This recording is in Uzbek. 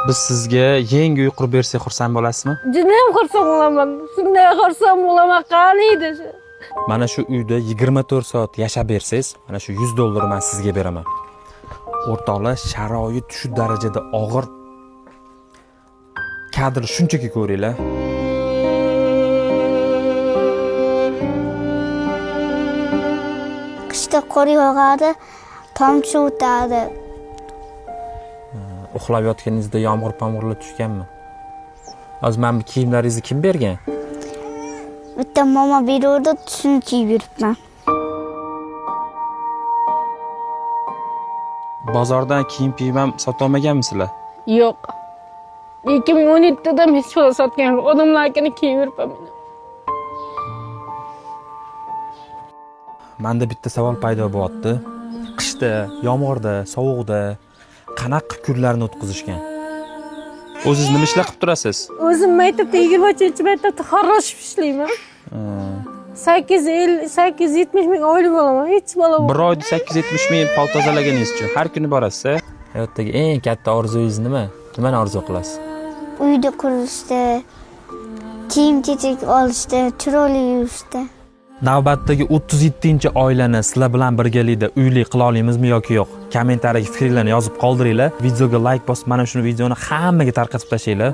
Biz sizga yangi uy qurib bersak xursand bo'lasizmi? Judayam xursand bo'laman. Shunday xursand bo'laman qaniydi shu. Mana shu uyda 24 soat yashab bersangiz, mana shu $100 men sizga beraman. O'rtoqlar, sharoit shu darajada og'ir. Kadr shunchaki ko'ringlar. Qishda qor yog'adi, tomchi o'tadi. Uxlab yotganingizda yomg'ir-pomg'irlar tushganmi? Hozir men bu kiyimlaringizni kim bergan? Bitta mama beruvdi, shuni kiyib yuribman. Bozordan kiyim ham sota olmaganmisizlar? Yo'q. 2017da hech pul sotgan odamlarga kiyib yuribman. Menda bitta savol paydo bo'lyapti. Qishda, yomg'irda, sovuqda qanaqa kunlarni o'tkazishgan? O'zingiz nima ishlar qilib turasiz? O'zim maktabda 23-maktabda xarroshib ishlayman. 870 ming oylik olaman. Hech bola. Bir oyda 870 ming pol tozalaganingiz uchun har kuni borasiz. Hayotdagi eng katta orzungiz nima? Nimani orzu qilasiz? Uyda qurishda, kiyim-kechak olishda, chiroyli yurishda. Navbatdagi 37-oilani sizlar bilan birgalikda uyli qila olamizmi yoki yo'q? Kommentariyaga fikringizni yozib qoldiringlar. Videoga like bosib, mana shu videoni hammaga tarqatib tashlaylar.